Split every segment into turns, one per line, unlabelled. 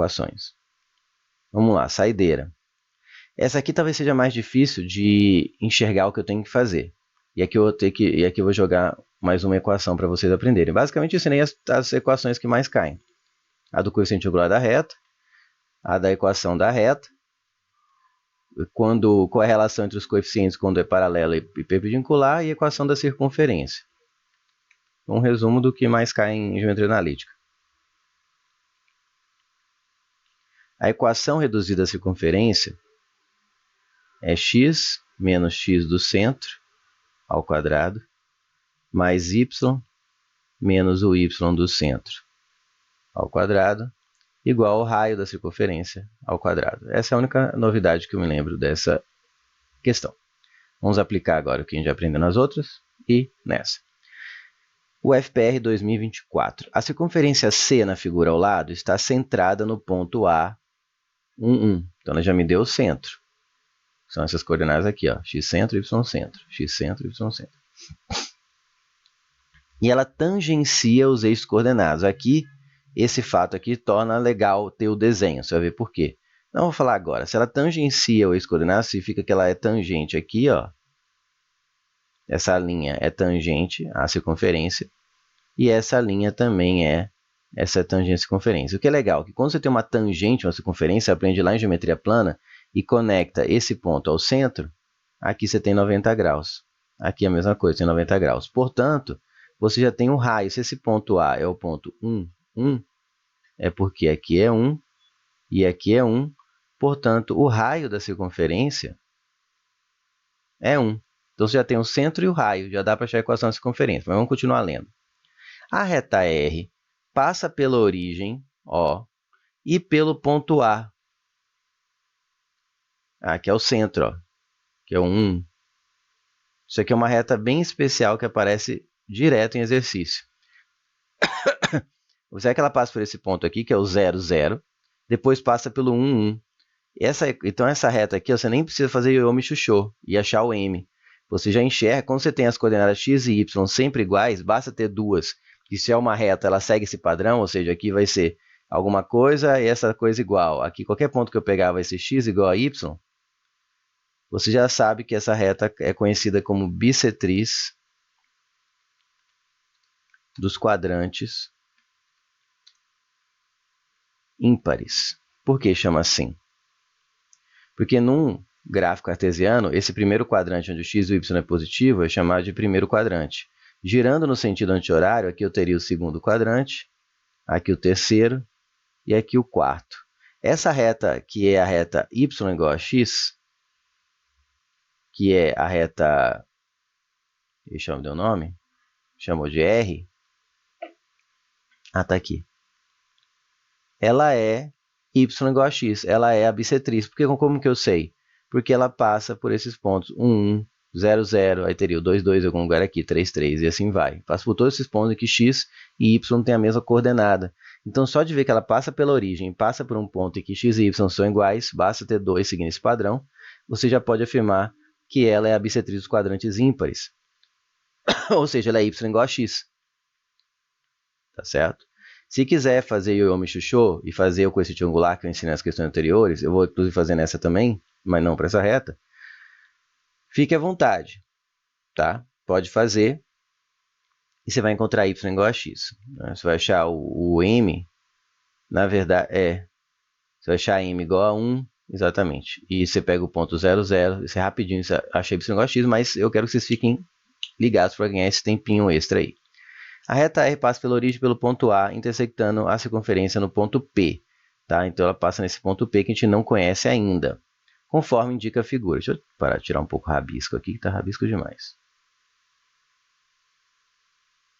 equações. Vamos lá, saideira. Essa aqui talvez seja mais difícil de enxergar o que eu tenho que fazer. E aqui eu vou jogar mais uma equação para vocês aprenderem. Basicamente, eu ensinei as equações que mais caem. A do coeficiente angular da reta, a da equação da reta, qual é a relação entre os coeficientes quando é paralela e perpendicular, e a equação da circunferência. Um resumo do que mais cai em geometria analítica. A equação reduzida à circunferência é x menos x do centro ao quadrado mais y menos o y do centro ao quadrado igual ao raio da circunferência ao quadrado. Essa é a única novidade que eu me lembro dessa questão. Vamos aplicar agora o que a gente já aprendeu nas outras e nessa. O FPR 2024. A circunferência C na figura ao lado está centrada no ponto A, 1, 1. Então, ela já me deu o centro. São essas coordenadas aqui, ó, x centro, y centro, x centro, y centro. E ela tangencia os eixos coordenados. Aqui, esse fato aqui torna legal ter o desenho. Você vai ver por quê. Não vou falar agora. Se ela tangencia o eixo coordenado, significa que ela é tangente aqui, ó. Essa linha é tangente à circunferência. E essa linha também é essa tangente à circunferência. O que é legal, que quando você tem uma tangente, uma circunferência, você aprende lá em geometria plana e conecta esse ponto ao centro, aqui você tem 90 graus. Aqui é a mesma coisa, tem 90 graus. Portanto, você já tem um raio. Se esse ponto A é o ponto 1, 1, é porque aqui é 1 e aqui é 1. Portanto, o raio da circunferência é 1. Então, você já tem o centro e o raio. Já dá para achar a equação da circunferência. Mas vamos continuar lendo. A reta R passa pela origem, ó, e pelo ponto A. Aqui é o centro, ó, que é o 1. Isso aqui é uma reta bem especial que aparece direto em exercício. Será que ela passa por esse ponto aqui, que é o 0, 0, depois passa pelo 1, 1. Então, essa reta aqui, ó, você nem precisa fazer ioiô michuxô e achar o M. Você já enxerga, quando você tem as coordenadas x e y sempre iguais, basta ter duas. E se é uma reta, ela segue esse padrão, ou seja, aqui vai ser alguma coisa e essa coisa igual. Aqui, qualquer ponto que eu pegar vai ser x igual a y. Você já sabe que essa reta é conhecida como bissetriz dos quadrantes ímpares. Por que chama assim? Porque num gráfico cartesiano, esse primeiro quadrante onde o x e o y é positivo é chamado de primeiro quadrante. Girando no sentido anti-horário, aqui eu teria o segundo quadrante, aqui o terceiro e aqui o quarto. Essa reta, que é a reta y igual a x, que é a reta, deixa eu ver o nome, chamou de R, tá aqui. Ela é y igual a x, ela é a bissetriz. Como que eu sei? Porque ela passa por esses pontos, 1, 1, 0, 0, aí teria o 2, 2 em algum lugar aqui, 3, 3, e assim vai. Passa por todos esses pontos em que x e y têm a mesma coordenada. Então, só de ver que ela passa pela origem, passa por um ponto em que x e y são iguais, basta ter 2 seguindo esse padrão, você já pode afirmar que ela é a bissetriz dos quadrantes ímpares. Ou seja, ela é y igual a x. Tá certo? Se quiser fazer ioiô michuxô e fazer o coeficiente angular que eu ensinei nas questões anteriores, eu vou inclusive fazer nessa também, mas não para essa reta, fique à vontade, tá? Pode fazer e você vai encontrar y igual a x. Você vai achar o m, na verdade, você vai achar m igual a 1, exatamente. E você pega o ponto 0, 0, isso é rapidinho, você acha y igual a x, mas eu quero que vocês fiquem ligados para ganhar esse tempinho extra aí. A reta R passa pela origem pelo ponto A, intersectando a circunferência no ponto P. Tá? Então, ela passa nesse ponto P que a gente não conhece ainda, conforme indica a figura. Deixa eu parar de tirar um pouco o rabisco aqui, que está rabisco demais.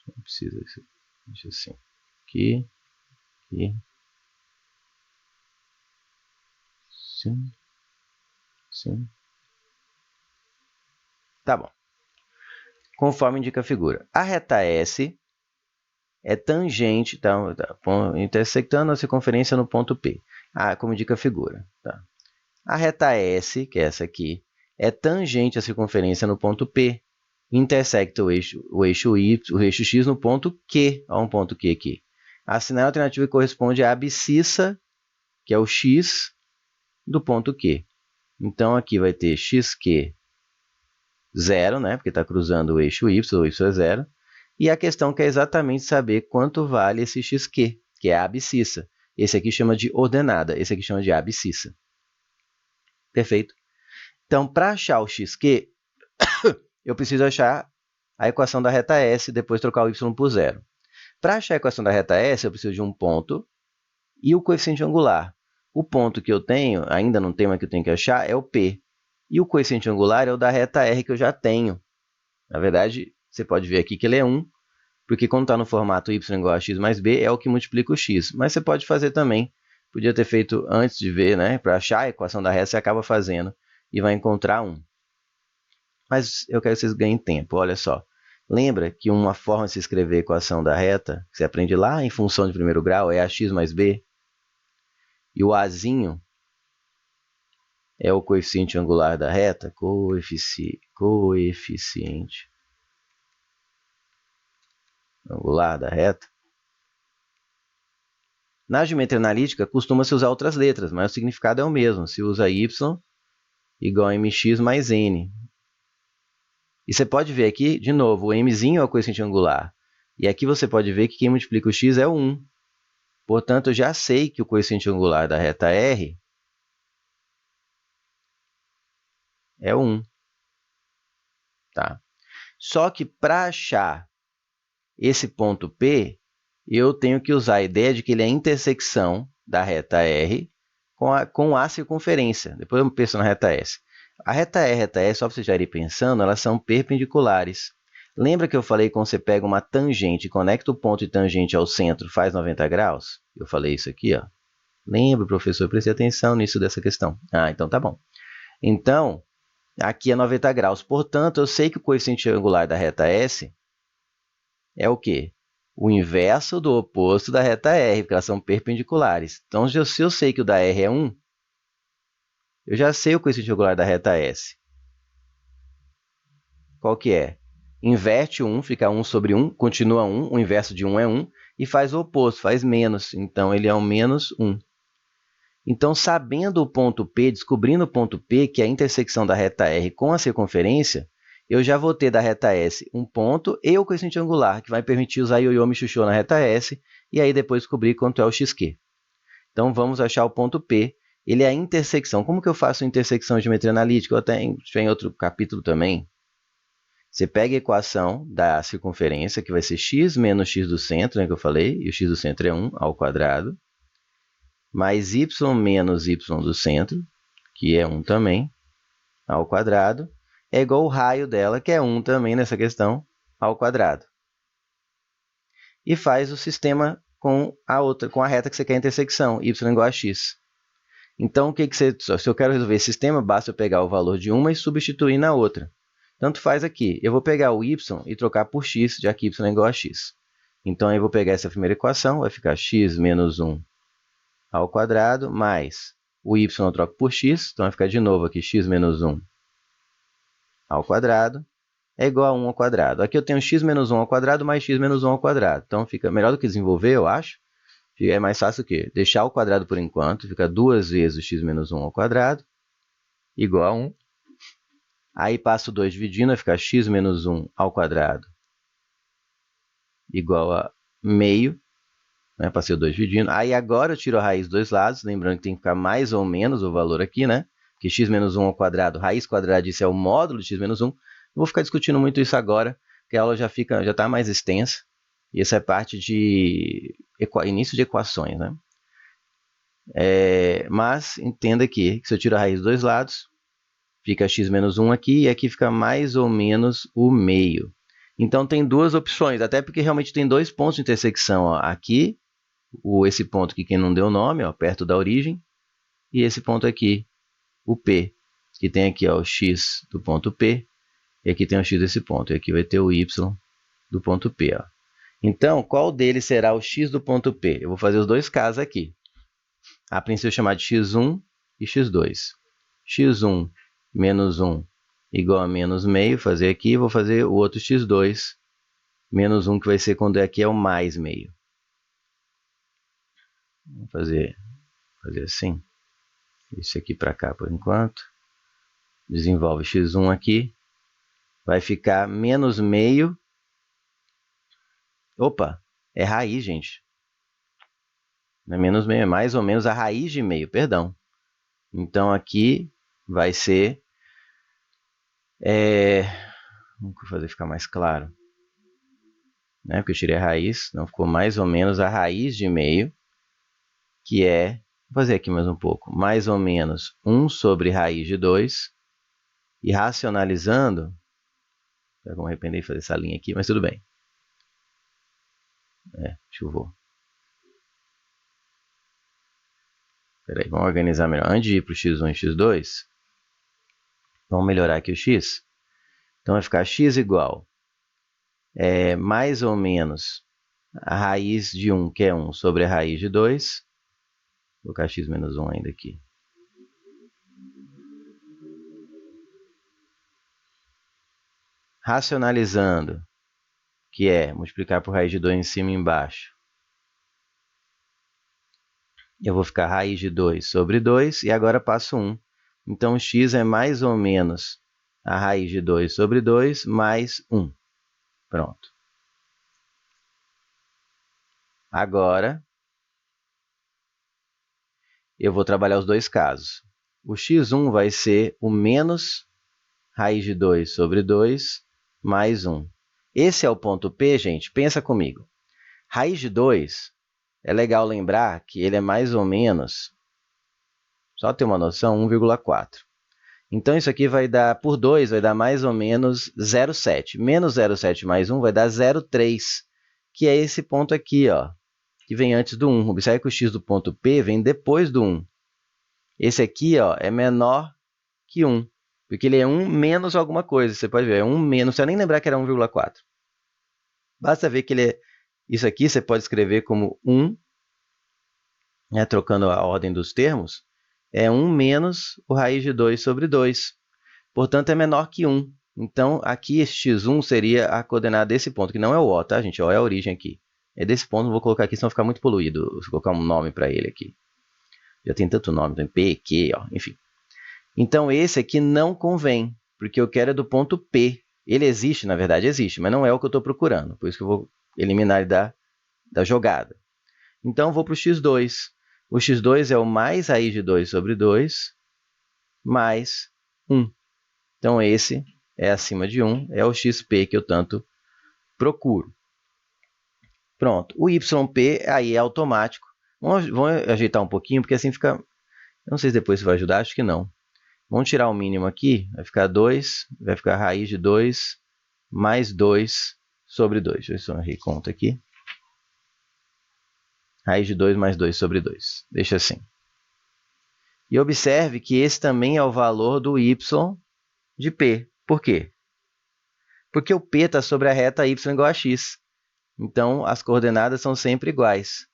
Não precisa isso. Deixa assim. Aqui. Aqui. Sim. Sim. Tá bom. Conforme indica a figura. A reta S é tangente, tá, intersectando a circunferência no ponto P. Como indica a figura. Tá? A reta S, que é essa aqui, é tangente à circunferência no ponto P. Intersecta o eixo Y, o eixo X no ponto Q. Olha um ponto Q aqui. Assinale a alternativa que corresponde à abscissa que é o x do ponto Q. Então, aqui vai ter xq 0, né? Porque está cruzando o eixo y, o y é 0. E a questão que é exatamente saber quanto vale esse xq, que é a abscissa. Esse aqui chama de ordenada, esse aqui chama de abscissa. Perfeito? Então, para achar o xq, eu preciso achar a equação da reta S e depois trocar o y por 0. Para achar a equação da reta S, eu preciso de um ponto e o coeficiente angular. O ponto que eu tenho, ainda não tenho, mas que eu tenho que achar, é o P. E o coeficiente angular é o da reta R que eu já tenho. Na verdade, você pode ver aqui que ele é 1, porque quando está no formato y igual a x mais b, é o que multiplica o x. Mas você pode fazer também. Podia ter feito antes de ver, né? Para achar a equação da reta, você acaba fazendo e vai encontrar 1. Mas eu quero que vocês ganhem tempo, olha só. Lembra que uma forma de se escrever a equação da reta, que você aprende lá em função de primeiro grau, é ax mais b? E o azinho é o coeficiente angular da reta, coeficiente angular da reta. Na geometria analítica, costuma-se usar outras letras, mas o significado é o mesmo. Se usa y igual a mx mais n. E você pode ver aqui, de novo, o mzinho é o coeficiente angular. E aqui você pode ver que quem multiplica o x é o 1. Portanto, eu já sei que o coeficiente angular da reta R é 1. Tá? Só que para achar esse ponto P, eu tenho que usar a ideia de que ele é a intersecção da reta R com a circunferência. Depois eu penso na reta S. A reta R e a reta S, só para vocês já irem pensando, elas são perpendiculares. Lembra que eu falei que quando você pega uma tangente e conecta o ponto de tangente ao centro, faz 90 graus? Eu falei isso aqui, ó. Lembra, professor? Prestei atenção nisso dessa questão. Ah, então tá bom. Então, aqui é 90 graus. Portanto, eu sei que o coeficiente angular da reta S é o quê? O inverso do oposto da reta R, porque elas são perpendiculares. Então, se eu sei que o da R é 1, eu já sei o coeficiente angular da reta S. Qual que é? Inverte 1, fica 1 sobre 1, continua 1, o inverso de 1 é 1, e faz o oposto, faz menos. Então, ele é um menos 1. Então, sabendo o ponto P, descobrindo o ponto P, que é a intersecção da reta R com a circunferência, eu já vou ter da reta S um ponto e o coeficiente angular, que vai permitir usar ioiô me chuchô na reta S, e aí depois descobrir quanto é o xq. Então, vamos achar o ponto P. Ele é a intersecção. Como que eu faço intersecção de geometria analítica? Eu até em outro capítulo também. Você pega a equação da circunferência, que vai ser x menos x do centro, né, que eu falei, e o x do centro é 1 ao quadrado, mais y menos y do centro, que é 1 também, ao quadrado, é igual ao raio dela, que é 1 também nessa questão, ao quadrado. E faz o sistema com a reta que você quer a intersecção, y igual a x. Então, se eu quero resolver esse sistema, basta eu pegar o valor de uma e substituir na outra. Tanto faz aqui. Eu vou pegar o y e trocar por x, já que y é igual a x. Então, eu vou pegar essa primeira equação, vai ficar x menos 1 ao quadrado, mais o y eu troco por x, então vai ficar de novo aqui x menos 1 ao quadrado é igual a 1 ao quadrado. Aqui eu tenho x menos 1 ao quadrado mais x menos 1 ao quadrado. Então, fica melhor do que desenvolver, eu acho. É mais fácil o quê? Deixar o quadrado por enquanto, fica 2 vezes o x menos 1 ao quadrado, igual a 1. Aí passo 2 dividindo, vai ficar x menos 1 ao quadrado, igual a meio. Né? Passei o 2 dividindo. Aí agora eu tiro a raiz dos dois lados, lembrando que tem que ficar mais ou menos o valor aqui, né? Porque x menos 1 ao quadrado, raiz quadrada disso é o módulo de x menos 1. Não vou ficar discutindo muito isso agora, porque a aula já está mais extensa. E essa é parte de início de equações, né? Mas entenda aqui que se eu tiro a raiz dos dois lados, fica x menos 1 aqui, e aqui fica mais ou menos o meio. Então, tem duas opções, até porque realmente tem dois pontos de intersecção. Ó. Aqui, esse ponto aqui que não deu nome, ó, perto da origem, e esse ponto aqui, o P, que tem aqui ó, o x do ponto P, e aqui tem o x desse ponto, e aqui vai ter o y do ponto P. Ó. Então, qual deles será o x do ponto P? Eu vou fazer os dois casos aqui. A princípio, eu vou chamar de x1 e x2. x1 menos 1 igual a menos meio, fazer aqui, vou fazer o outro x2 menos 1, que vai ser quando aqui é o mais meio. Vou fazer fazer assim. Isso aqui para cá por enquanto. Desenvolve x1 aqui. Vai ficar menos meio. Opa, é raiz, gente. Não é menos meio, é mais ou menos a raiz de meio, perdão. Então, aqui vai ser... Vamos fazer ficar mais claro. Né? Porque eu tirei a raiz, então ficou mais ou menos a raiz de meio, que é... Vou fazer aqui mais um pouco. Mais ou menos 1 sobre raiz de 2. E racionalizando... Já vou me arrepender de fazer essa linha aqui, mas tudo bem. Chuvou. Espera aí, vamos organizar melhor. Antes de ir para o x1 e x2, vamos melhorar aqui o x. Então, vai ficar x igual mais ou menos a raiz de 1, que é 1, sobre a raiz de 2. Vou colocar x menos 1 ainda aqui. Racionalizando, que é multiplicar por raiz de 2 em cima e embaixo. Eu vou ficar raiz de 2 sobre 2 e agora passo 1. Então, x é mais ou menos a raiz de 2 sobre 2 mais 1. Pronto. Agora, eu vou trabalhar os dois casos. O x1 vai ser o menos raiz de 2 sobre 2 mais 1. Esse é o ponto P, gente. Pensa comigo. Raiz de 2, é legal lembrar que ele é mais ou menos, só ter uma noção, 1,4. Então, isso aqui vai dar, por 2, vai dar mais ou menos 0,7. Menos 0,7 mais 1 vai dar 0,3, que é esse ponto aqui, ó, que vem antes do 1. Observe que o x do ponto P vem depois do 1. Esse aqui, ó, é menor que 1, porque ele é 1 menos alguma coisa. Você pode ver, é 1 menos, não precisa nem lembrar que era 1,4. Basta ver que ele é... Isso aqui você pode escrever como 1, né, trocando a ordem dos termos, é 1 menos o raiz de 2 sobre 2. Portanto, é menor que 1. Então, aqui esse x1 seria a coordenada desse ponto, que não é o O, tá, gente? O é a origem aqui. É desse ponto, não vou colocar aqui, senão ficar muito poluído. Vou colocar um nome para ele aqui. Já tem tanto nome, tem P, Q, ó, enfim. Então, esse aqui não convém, porque eu quero é do ponto P. Ele existe, na verdade, existe, mas não é o que eu estou procurando. Por isso que eu vou eliminar ele da jogada. Então, vou para o x2. O x2 é o mais raiz de 2 sobre 2 mais 1. Então, esse é acima de 1, é o xp que eu tanto procuro. Pronto. O yp aí é automático. Vamos ajeitar um pouquinho, porque assim fica... Eu não sei se depois isso vai ajudar, acho que não. Vamos tirar o mínimo aqui, vai ficar 2, vai ficar raiz de 2 mais 2 sobre 2. Deixa eu ver se eu errei conta aqui. Raiz de 2 mais 2 sobre 2. Deixa assim. E observe que esse também é o valor do y de P. Por quê? Porque o P está sobre a reta y igual a x. Então, as coordenadas são sempre iguais.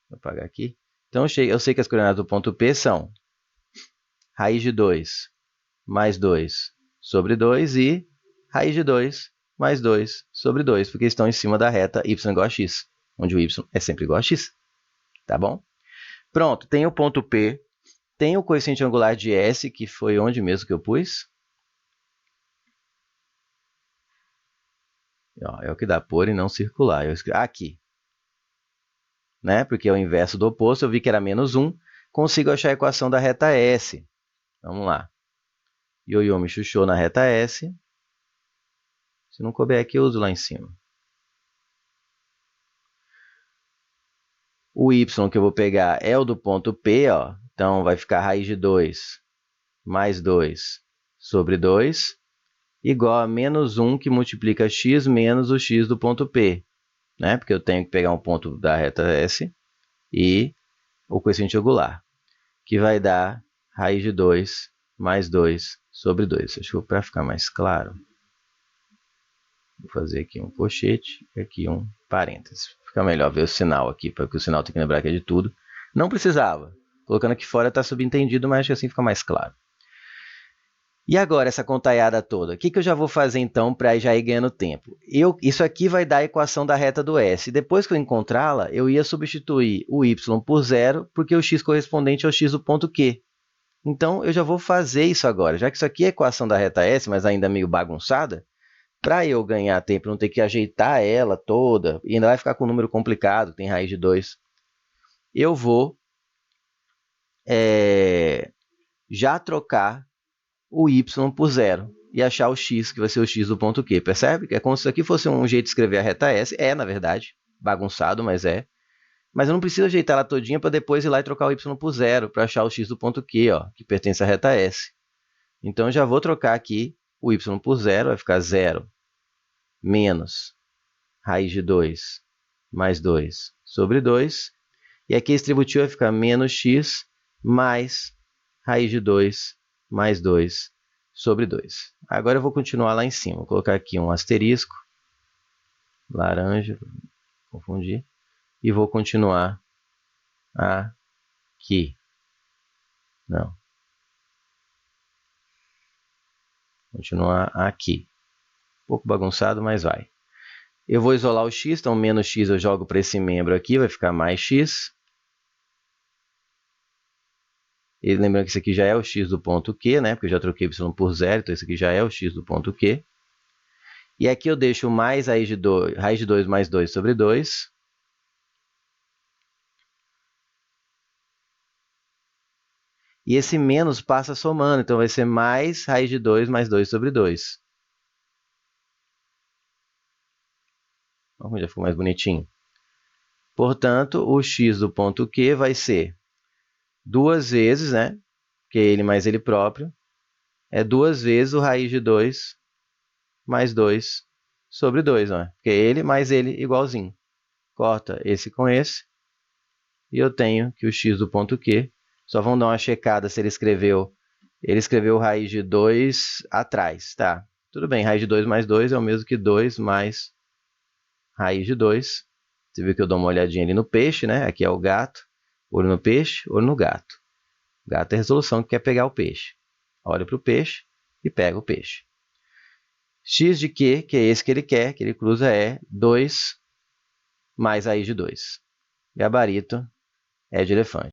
Vou apagar aqui. Então, eu sei que as coordenadas do ponto P são raiz de 2 mais 2 sobre 2 e raiz de 2 mais 2 sobre 2, porque estão em cima da reta y igual a x, onde o y é sempre igual a x. Tá bom? Pronto, tem o ponto P, tem o coeficiente angular de S, que foi onde mesmo que eu pus? Ó, é o que dá por e não circular. Eu escrevi aqui. Né? Porque é o inverso do oposto, eu vi que era menos 1, consigo achar a equação da reta S. Vamos lá. Ioiô me chuchou na reta S. Se não couber aqui, eu uso lá em cima. O y que eu vou pegar é o do ponto P, ó. Então, vai ficar raiz de 2 mais 2 sobre 2, igual a menos 1 que multiplica x menos o x do ponto P. Né? Porque eu tenho que pegar um ponto da reta S e o coeficiente angular, que vai dar raiz de 2 mais 2 sobre 2. Acho que para ficar mais claro, vou fazer aqui um colchete e aqui um parênteses. Fica melhor ver o sinal aqui, porque o sinal tem que lembrar que é de tudo. Não precisava. Colocando aqui fora está subentendido, mas acho que assim fica mais claro. E agora essa contaiada toda? O que eu já vou fazer então para já ir ganhando tempo? Isso aqui vai dar a equação da reta do S. Depois que eu encontrá-la, eu ia substituir o y por zero, porque o x correspondente ao x do ponto Q. Então, eu já vou fazer isso agora. Já que isso aqui é a equação da reta S, mas ainda meio bagunçada, para eu ganhar tempo, não ter que ajeitar ela toda, e ainda vai ficar com um número complicado, tem raiz de 2, eu vou já trocar o y por zero e achar o x, que vai ser o x do ponto Q. Percebe? Que é como se isso aqui fosse um jeito de escrever a reta S. É, na verdade, bagunçado, mas é. Mas eu não preciso ajeitar ela todinha para depois ir lá e trocar o y por zero para achar o x do ponto Q, ó, que pertence à reta S. Então, eu já vou trocar aqui o y por zero, vai ficar 0 menos raiz de 2 mais 2 sobre 2. E aqui esse distributivo vai ficar menos x mais raiz de 2 mais 2 sobre 2. Agora eu vou continuar lá em cima. Vou colocar aqui um asterisco, laranja, confundir, e vou continuar aqui. Não. Continuar aqui. Um pouco bagunçado, mas vai. Eu vou isolar o x, então menos x eu jogo para esse membro aqui, vai ficar mais x. E lembrando que isso aqui já é o x do ponto Q, né? Porque eu já troquei y por zero, então isso aqui já é o x do ponto Q. E aqui eu deixo mais raiz de 2 mais 2 sobre 2. E esse menos passa somando, então vai ser mais raiz de 2 mais 2 sobre 2. Já ficou mais bonitinho. Portanto, o x do ponto Q vai ser duas vezes, né? Que é ele mais ele próprio, é duas vezes o raiz de 2 mais 2 sobre 2, não é? Porque é ele mais ele igualzinho. Corta esse com esse, e eu tenho que o x do ponto Q, só vamos dar uma checada se ele escreveu raiz de 2 atrás, tá? Tudo bem, raiz de 2 mais 2 é o mesmo que 2 mais raiz de 2. Você viu que eu dou uma olhadinha ali no peixe, né? Aqui é o gato, olho no peixe, olho no gato. O gato é a resolução que quer pegar o peixe. Olha para o peixe e pega o peixe. X de Q, que é esse que ele quer, que ele cruza, é 2 mais raiz de 2. Gabarito é de elefante.